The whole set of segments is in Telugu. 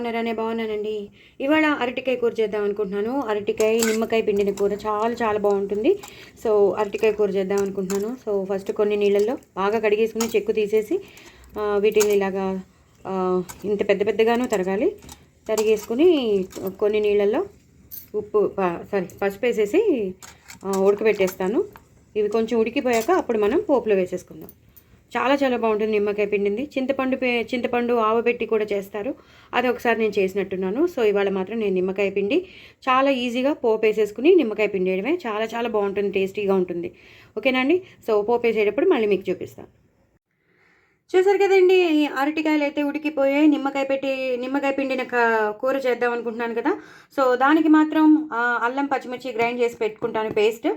బాగున్నారనే బాగున్నానండి. ఇవాళ అరటికాయ కూర చేద్దాం అనుకుంటున్నాను. అరటికాయ నిమ్మకాయ పిండిన కూర చాలా చాలా బాగుంటుంది. సో అరటికాయ కూర చేద్దాం అనుకుంటున్నాను. సో ఫస్ట్ కొన్ని నీళ్ళల్లో బాగా కడిగేసుకుని చెక్కు తీసేసి వీటిని ఇలాగా ఇంత పెద్ద పెద్దగాను తరగాలి. తరిగేసుకుని కొన్ని నీళ్ళల్లో పసుపు వేసేసి ఉడకబెట్టేస్తాను. ఇవి కొంచెం ఉడికిపోయాక అప్పుడు మనం పోపులో వేసేసుకుందాం. చాలా చాలా బాగుంటుంది నిమ్మకాయ పిండింది. చింతపండు ఆవబెట్టి కూడా చేస్తారు. అది ఒకసారి నేను చేసినట్టున్నాను. సో ఇవాళ మాత్రం నేను నిమ్మకాయ పిండి చాలా ఈజీగా పోపు వేసేసుకుని నిమ్మకాయ పిండి వేయడమే. చాలా చాలా బాగుంటుంది, టేస్టీగా ఉంటుంది. ఓకేనా అండి? సో పోపు వేసేటప్పుడు మళ్ళీ మీకు చూపిస్తాను. చూసారు కదండి, అరటికాయలు అయితే ఉడికిపోయాయి. నిమ్మకాయ పిండిన కూర చేద్దాం అనుకుంటున్నాను కదా. సో దానికి మాత్రం అల్లం పచ్చిమిర్చి గ్రైండ్ చేసి పెట్టుకుంటాను పేస్ట్.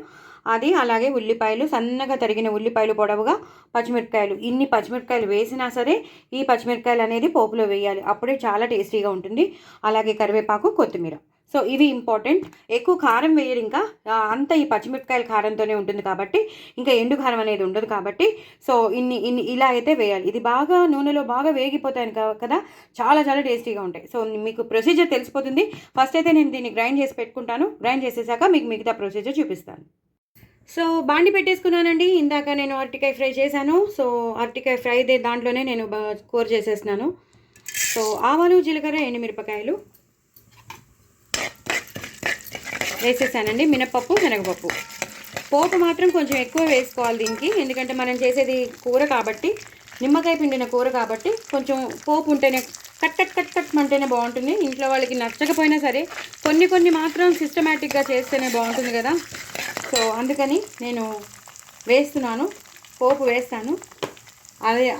అది అలాగే ఉల్లిపాయలు, సన్నగా తరిగిన ఉల్లిపాయలు, పొడవుగా పచ్చిమిరపకాయలు. ఇన్ని పచ్చిమిరపకాయలు వేసినా సరే ఈ పచ్చిమిరపకాయలు అనేది పోపులో వేయాలి. అప్పుడే చాలా టేస్టీగా ఉంటుంది. అలాగే కరివేపాకు, కొత్తిమీర. సో ఇవి ఇంపార్టెంట్. ఎక్కువ కారం వేయరు, ఇంకా అంతా ఈ పచ్చిమిరపకాయల కారంతోనే ఉంటుంది కాబట్టి ఇంకా ఎండు కారం అనేది ఉండదు కాబట్టి సో ఇన్ని ఇలా అయితే వేయాలి. ఇది బాగా నూనెలో బాగా వేగిపోతాయి కదా, చాలా చాలా టేస్టీగా ఉంటాయి. సో మీకు ప్రొసీజర్ తెలిసిపోతుంది. ఫస్ట్ అయితే నేను దీన్ని గ్రైండ్ చేసి పెట్టుకుంటాను. గ్రైండ్ చేసేసాక మీకు మిగతా ప్రొసీజర్ చూపిస్తాను. సో బాండి పెట్టేసుకున్నానండి. ఇందాక నేను అరటికాయ ఫ్రై చేశాను. సో అరటికాయ ఫ్రై దాంట్లోనే నేను కూర చేసేస్తున్నాను. సో ఆవాలు, జీలకర్ర, ఎండుమిరపకాయలు వేసేసానండి. మినపప్పు, శనగపప్పు. పోపు మాత్రం కొంచెం ఎక్కువ వేసుకోవాలి దీనికి, ఎందుకంటే మనం చేసేది కూర కాబట్టి, నిమ్మకాయ పిండిన కూర కాబట్టి కొంచెం పోపు ఉంటేనే కట్ అంటేనే బాగుంటుంది. ఇంట్లో వాళ్ళకి నచ్చకపోయినా సరే కొన్ని మాత్రం సిస్టమేటిక్గా చేస్తేనే బాగుంటుంది కదా. సో అందుకని నేను వేస్తున్నాను, పోపు వేస్తాను.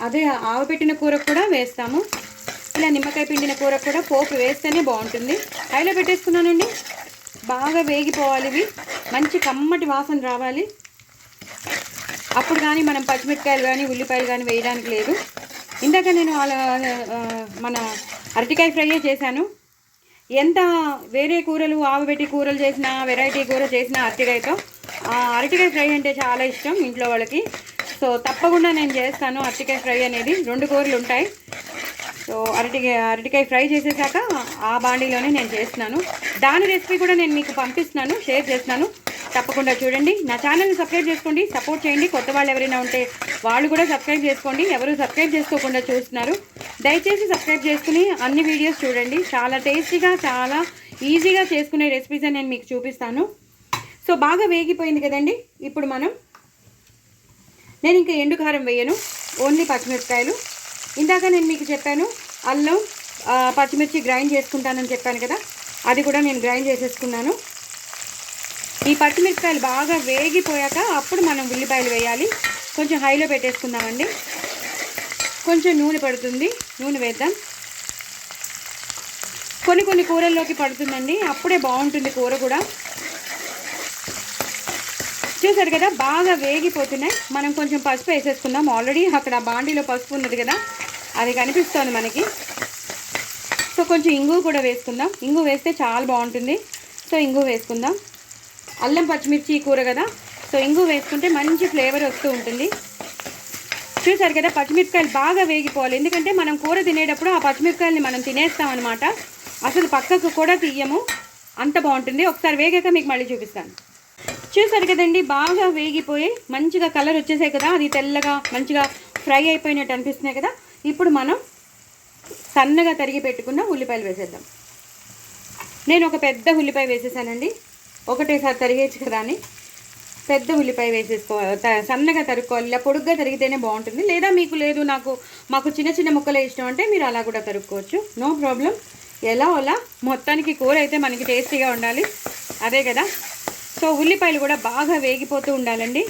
అదే ఆవపెట్టిన కూరకు కూడా వేస్తాము. ఇలా నిమ్మకాయ పిండిన కూరకు కూడా పోపు వేస్తేనే బాగుంటుంది. హైలో పెట్టేసుకున్నానండి. బాగా వేగిపోవాలి ఇవి, మంచి కమ్మటి వాసన రావాలి. అప్పుడు కానీ మనం పచ్చిమిరపకాయలు కానీ ఉల్లిపాయలు కానీ వేయడానికి లేదు. ఇందాక నేను మన అరటికాయ ఫ్రై చేశాను. ఎంత వేరే కూరలు, ఆవబెట్టి కూరలు చేసినా, వెరైటీ కూర చేసినా అరటికాయతో అరటికాయ ఫ్రై అంటే చాలా ఇష్టం ఇంట్లో వాళ్ళకి. సో తప్పకుండా నేను చేస్తాను అరటికాయ ఫ్రై అనేది. 2 కూరలు ఉంటాయి. సో అరటికాయ ఫ్రై చేసేసాక ఆ బాండీలోనే నేను చేస్తున్నాను. దాని రెసిపీ కూడా నేను మీకు పంపిస్తున్నాను, షేర్ చేస్తున్నాను. తప్పకుండా చూడండి. నా ఛానల్ని సబ్స్క్రైబ్ చేసుకోండి, సపోర్ట్ చేయండి. కొత్త వాళ్ళు ఎవరైనా ఉంటే వాళ్ళు కూడా సబ్స్క్రైబ్ చేసుకోండి. ఎవరు సబ్స్క్రైబ్ చేసుకోకుండా చూస్తున్నారు, దయచేసి సబ్స్క్రైబ్ చేసుకుని అన్ని వీడియోస్ చూడండి. చాలా టేస్టీగా, చాలా ఈజీగా చేసుకునే రెసిపీస్ నేను మీకు చూపిస్తాను. సో బాగా వేగిపోయింది కదండి. ఇప్పుడు నేను ఇంకా ఎండు కారం వేయను, ఓన్లీ పచ్చిమిరపకాయలు. ఇందాక నేను మీకు చెప్పాను అల్లం పచ్చిమిర్చి గ్రైండ్ చేసుకుంటానని చెప్పాను కదా, అది కూడా నేను గ్రైండ్ చేసేసుకున్నాను. ఈ పచ్చిమిరపకాయలు బాగా వేగిపోయాక అప్పుడు మనం ఉల్లిపాయలు వేయాలి. కొంచెం హైలో పెట్టేసుకుందామండి. కొంచెం నూనె పడుతుంది, నూనె వేద్దాం. కొన్ని కూరల్లోకి పడుతుందండి, అప్పుడే బాగుంటుంది కూర కూడా. చూసారు కదా, బాగా వేగిపోతున్నాయి. మనం కొంచెం పసుపు వేసేసుకుందాం. ఆల్రెడీ అక్కడ బాండీలో పసుపు ఉన్నది కదా, అది కనిపిస్తుంది మనకి. సో కొంచెం ఇంగు కూడా వేసుకుందాం. ఇంగు వేస్తే చాలా బాగుంటుంది. సో ఇంగు వేసుకుందాం. అల్లం పచ్చిమిర్చి కూర కదా, సో ఇంగు వేసుకుంటే మంచి ఫ్లేవర్ వస్తూ ఉంటుంది. చూసారు కదా, పచ్చిమిరపకాయలు బాగా వేగిపోవాలి. ఎందుకంటే మనం కూర తినేటప్పుడు ఆ పచ్చిమిరపకాయలని మనం తినేస్తాం అనమాట. అసలు పక్కకు కూడా తీయము, అంత బాగుంటుంది. ఒకసారి వేగాక మీకు మళ్ళీ చూపిస్తాను. చూసారు కదండి, బాగా వేగిపోయి మంచిగా కలర్ వచ్చేసాయి కదా, అది తెల్లగా మంచిగా ఫ్రై అయిపోయినట్టు అనిపిస్తున్నాయి కదా. ఇప్పుడు మనం సన్నగా తరిగి పెట్టుకున్న ఉల్లిపాయలు వేసేద్దాం. నేను ఒక పెద్ద ఉల్లిపాయ వేసేసానండి. ఒకటేసారి తరిగేచ్చు కదా అని పెద్ద ఉల్లిపాయ వేసేసుకోవాలి. సన్నగా తరుక్కోవాలి. ఇలా పొడుగ్గా తరిగితేనే బాగుంటుంది. లేదా మాకు చిన్న ముక్కలే ఇష్టం అంటే మీరు అలా కూడా తరుక్కోవచ్చు, నో ప్రాబ్లం. అలా మొత్తానికి కూర అయితే మనకి టేస్టీగా ఉండాలి, అదే కదా. సో ఉల్లిపాయలు కూడా బాగా వేగిపోతూ ఉండాలండి.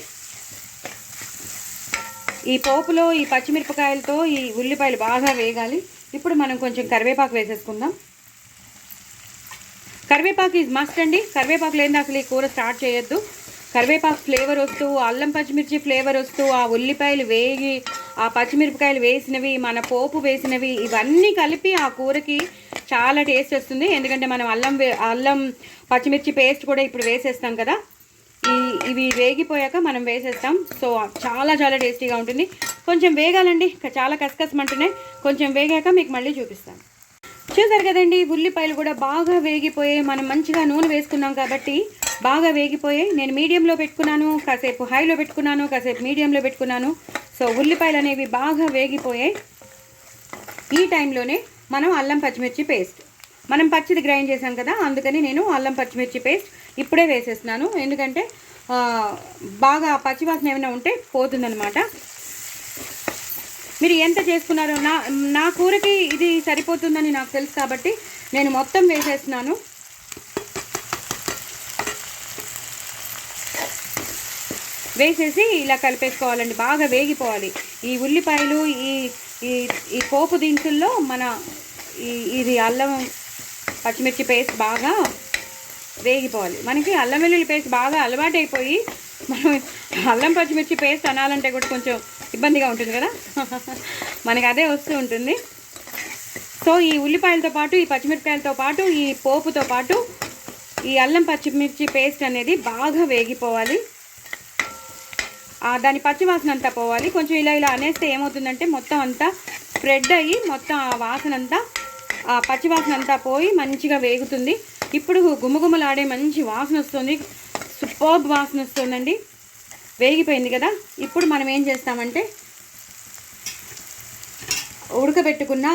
ఈ పోపులో ఈ పచ్చిమిరపకాయలతో ఈ ఉల్లిపాయలు బాగా వేగాలి. ఇప్పుడు మనం కొంచెం కరివేపాకు వేసేసుకుందాం. కరివేపాకు ఈజ్ మస్ట్ అండి. కరివేపాకు లేని అసలు ఈ కూర స్టార్ట్ చేయొద్దు. కరివేపాకు ఫ్లేవర్ వస్తూ, అల్లం పచ్చిమిర్చి ఫ్లేవర్ వస్తూ, ఆ ఉల్లిపాయలు వేగి, ఆ పచ్చిమిరపకాయలు వేసినవి, మన పోపు వేసినవి, ఇవన్నీ కలిపి ఆ కూరకి చాలా టేస్ట్ వస్తుంది. ఎందుకంటే మనం అల్లం పచ్చిమిర్చి పేస్ట్ కూడా ఇప్పుడు వేసేస్తాం కదా. ఇవి వేగిపోయాక మనం వేసేస్తాం. సో చాలా చాలా టేస్టీగా ఉంటుంది. కొంచెం వేగాలండి, చాలా కసకసమంటున్నాయి. కొంచెం వేగాక మీకు మళ్ళీ చూపిస్తాను. చూసారు కదండి, ఉల్లిపాయలు కూడా బాగా వేగిపోయాయి. మనం మంచిగా నూనె వేసుకున్నాం కాబట్టి బాగా వేగిపోయాయి. నేను మీడియంలో పెట్టుకున్నాను, కాసేపు హైలో పెట్టుకున్నాను, కాసేపు మీడియంలో పెట్టుకున్నాను. సో ఉల్లిపాయలు అనేవి బాగా వేగిపోయాయి. ఈ టైంలోనే మనం అల్లం పచ్చిమిర్చి పేస్ట్, మనం పచ్చిది గ్రైండ్ చేసాం కదా, అందుకని నేను అల్లం పచ్చిమిర్చి పేస్ట్ ఇప్పుడే వేసేస్తున్నాను. ఎందుకంటే బాగా పచ్చివాసన ఏమైనా ఉంటే పోతుందన్నమాట. మీరు ఎంత చేసుకున్నారో, నా కూరకి ఇది సరిపోతుందని నాకు తెలుసు కాబట్టి నేను మొత్తం వేసేస్తున్నాను. వేసేసి ఇలా కలిపేసుకోవాలండి. బాగా వేగిపోవాలి ఈ ఉల్లిపాయలు. ఈ పోపు దినుసుల్లో మన ఇది అల్లం పచ్చిమిర్చి పేస్ట్ బాగా వేగిపోవాలి. మనకి అల్లం వెల్లుల్లి పేస్ట్ బాగా అలవాటు అయిపోయి మనం అల్లం పచ్చిమిర్చి పేస్ట్ అనాలంటే కూడా కొంచెం ఇబ్బందిగా ఉంటుంది కదా, మనకి అదే వస్తూ ఉంటుంది. సో ఈ ఉల్లిపాయలతో పాటు, ఈ పచ్చిమిరపకాయలతో పాటు, ఈ పోపుతో పాటు ఈ అల్లం పచ్చిమిర్చి పేస్ట్ అనేది బాగా వేగిపోవాలి. దాని పచ్చివాసన అంతా పోవాలి. కొంచెం ఇలా ఇలా అనేస్తే ఏమవుతుందంటే మొత్తం అంతా స్ప్రెడ్ అయ్యి మొత్తం ఆ వాసన అంతా, ఆ పచ్చివాసన అంతా పోయి మంచిగా వేగుతుంది. ఇప్పుడు గుమగుమలాడే మంచి వాసన వస్తుంది, సూపర్బ్ వాసన వస్తుందండి. వేగిపోయింది కదా. ఇప్పుడు మనం ఏం చేస్తామంటే ఉడకబెట్టుకున్న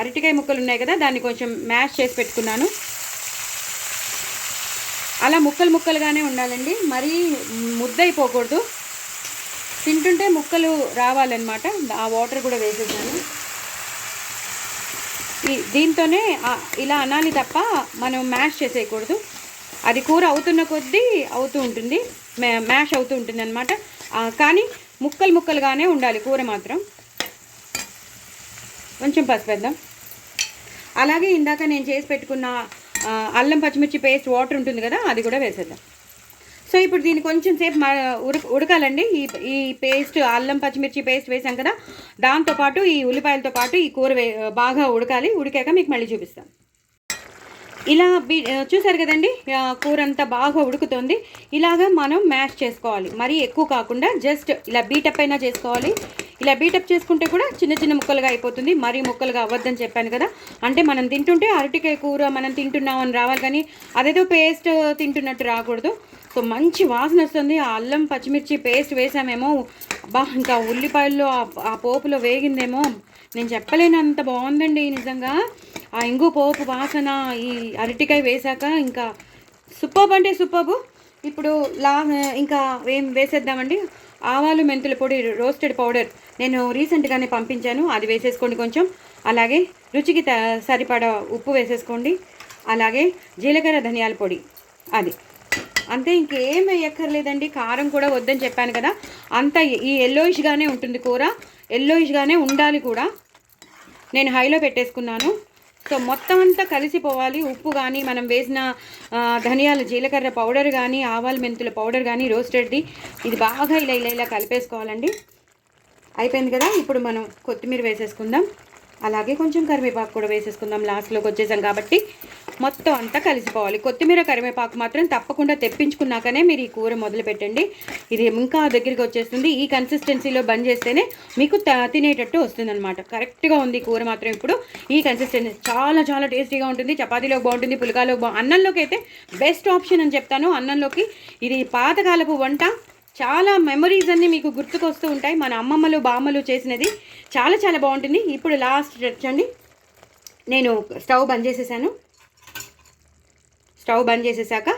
అరటికాయ ముక్కలు ఉన్నాయి కదా, దాన్ని కొంచెం మ్యాష్ చేసి పెట్టుకున్నాను. అలా ముక్కలు ముక్కలుగానే ఉండాలండి, మరీ ముద్దయిపోకూడదు. తింటుంటే ముక్కలు రావాలన్నమాట. ఆ వాటర్ కూడా వేసేసాను. దీంతోనే ఇలా అనాలి తప్ప మనం మ్యాష్ చేసేయకూడదు. అది కూర అవుతున్న కొద్దీ అవుతూ ఉంటుంది, మ్యాష్ అవుతూ ఉంటుంది అనమాట. కానీ ముక్కలు ముక్కలుగానే ఉండాలి కూర మాత్రం. కొంచెం పసుపు వేద్దాం. అలాగే ఇందాక నేను చేసి పెట్టుకున్న అల్లం పచ్చిమిర్చి పేస్ట్ వాటర్ ఉంటుంది కదా, అది కూడా వేసేద్దాం. సో ఇప్పుడు దీన్ని కొంచెం సేపు ఉడకాలండి. ఈ పేస్ట్, అల్లం పచ్చిమిర్చి పేస్ట్ వేసాం కదా, దాంతోపాటు ఈ ఉల్లిపాయలతో పాటు ఈ కూర బాగా ఉడకాలి. ఉడికాక మీకు మళ్ళీ చూపిస్తాను. ఇలా చూసారు కదండి, కూర అంతా బాగా ఉడుకుతుంది. ఇలాగా మనం మ్యాష్ చేసుకోవాలి, మరీ ఎక్కువ కాకుండా జస్ట్ ఇలా బీటప్ అయినా చేసుకోవాలి. ఇలా బీటప్ చేసుకుంటే కూడా చిన్న చిన్న ముక్కలుగా అయిపోతుంది, మరీ ముక్కలుగా అవ్వద్దని చెప్పాను కదా. అంటే మనం తింటుంటే అరటికాయ కూర మనం తింటున్నామని రావాలి, కానీ అదేదో పేస్ట్ తింటున్నట్టు రాకూడదు. సో మంచి వాసన వస్తుంది. ఆ అల్లం పచ్చిమిర్చి పేస్ట్ వేసామేమో, ఇంకా ఉల్లిపాయల్లో ఆ పోపులో వేగిందేమో, నేను చెప్పలేనంత బాగుందండి నిజంగా. ఆ ఇంగు పోపు వాసన ఈ అరటికాయ వేసాక ఇంకా సూపర్బ్ అంటే సూపర్బ్. ఇప్పుడు ఇంకా ఏం వేసేద్దామండి. ఆవాలు మెంతుల పొడి, రోస్టెడ్ పౌడర్ నేను రీసెంట్గానే పంపించాను, అది వేసేసుకోండి కొంచెం. అలాగే రుచికి సరిపడా ఉప్పు వేసేసుకోండి. అలాగే జీలకర్ర ధనియాల పొడి, అది అంతే, ఇంకేం వేయక్కర్లేదండి. కారం కూడా వద్దని చెప్పాను కదా. అంతా ఈ ఎల్లోయిష్గానే ఉంటుంది కూర, ఎల్లోయిష్గానే ఉండాలి కూడా. నేను హైలో పెట్టేసుకున్నాను. సో మొత్తం అంతా కలిసిపోవాలి. ఉప్పు కానీ, మనం వేసిన ధనియాల జీలకర్ర పౌడర్ కానీ, ఆవాల మెంతుల పౌడర్ కానీ, రోస్టెడ్ది, ఇది బాగా ఇలా ఇలా ఇలా కలిపేసుకోవాలండి. అయిపోయింది కదా. ఇప్పుడు మనం కొత్తిమీర వేసేసుకుందాం. అలాగే కొంచెం కరివేపాకు కూడా వేసేసుకుందాం. లాస్ట్లోకి వచ్చేసాం కాబట్టి మొత్తం అంతా కలిసిపోవాలి. కొత్తిమీర కరివేపాకు మాత్రం తప్పకుండా తెప్పించుకున్నాకనే మీరు ఈ కూర మొదలు పెట్టండి. ఇది ఇంకా దగ్గరికి వచ్చేస్తుంది. ఈ కన్సిస్టెన్సీలో బంద్ చేస్తేనే మీకు తినేటట్టు వస్తుందన్నమాట. కరెక్ట్గా ఉంది కూర మాత్రం. ఇప్పుడు ఈ కన్సిస్టెన్సీ చాలా చాలా టేస్టీగా ఉంటుంది. చపాతీలోకి బాగుంటుంది, పుల్కాలో అన్నంలోకి అయితే బెస్ట్ ఆప్షన్ అని చెప్తాను. అన్నంలోకి ఇది పాతకాలపు వంట. చాలా మెమరీస్ అన్నీ మీకు గుర్తుకొస్తూ ఉంటాయి. మన అమ్మమ్మలు బామ్మలు చేసినది చాలా చాలా బాగుంటుంది. ఇప్పుడు లాస్ట్ వచ్చండి, నేను స్టవ్ బంద్ చేసేసాను. స్టవ్ బంద్ చేసేసాక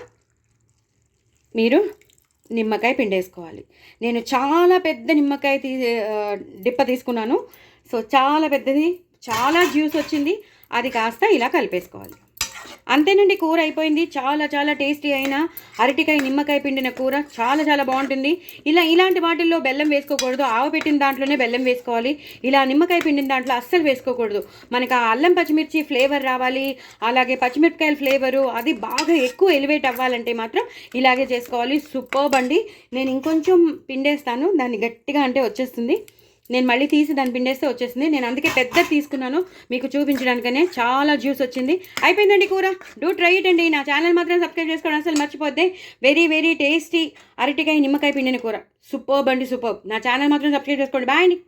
మీరు నిమ్మకాయ పిండేసుకోవాలి. నేను చాలా పెద్ద నిమ్మకాయ డిప్ప తీసుకున్నాను. సో చాలా పెద్దది, చాలా జ్యూస్ వచ్చింది. అది కాస్త ఇలా కలిపేసుకోవాలి. అంతేనండి, కూర అయిపోయింది. చాలా చాలా టేస్టీ అయిన అరటికాయ నిమ్మకాయ పిండిన కూర చాలా చాలా బాగుంటుంది. ఇలాంటి వాటిల్లో బెల్లం వేసుకోకూడదు. ఆవ పెట్టిన దాంట్లోనే బెల్లం వేసుకోవాలి. ఇలా నిమ్మకాయ పిండిన దాంట్లో అస్సలు వేసుకోకూడదు. మనకు ఆ అల్లం పచ్చిమిర్చి ఫ్లేవర్ రావాలి, అలాగే పచ్చిమిరపకాయల ఫ్లేవరు అది బాగా ఎక్కువ ఎలివేట్ అవ్వాలంటే మాత్రం ఇలాగే చేసుకోవాలి. సూపర్బ్ అండి. నేను ఇంకొంచెం పిండేస్తాను, దాన్ని గట్టిగా అంటే వచ్చేస్తుంది. నేను మళ్ళీ తీసి దాన్ని పిండేస్తే వచ్చేస్తుంది. నేను అందుకే పెద్ద తీసుకున్నాను మీకు చూపించడానికనే. చాలా జ్యూస్ వచ్చింది. అయిపోయిందండి కూర. డూ ట్రై ఇట్ అండి. నా ఛానల్ మాత్రం సబ్స్క్రైబ్ చేసుకోవడం అసలు మర్చిపోద్ది. వెరీ వెరీ టేస్టీ అరటికాయ నిమ్మకాయ పిండిన కూర. సూపర్బ్ అండి, సూపర్బ్. నా ఛానల్ మాత్రం సబ్స్క్రైబ్ చేసుకోండి. బాయ్ అండి.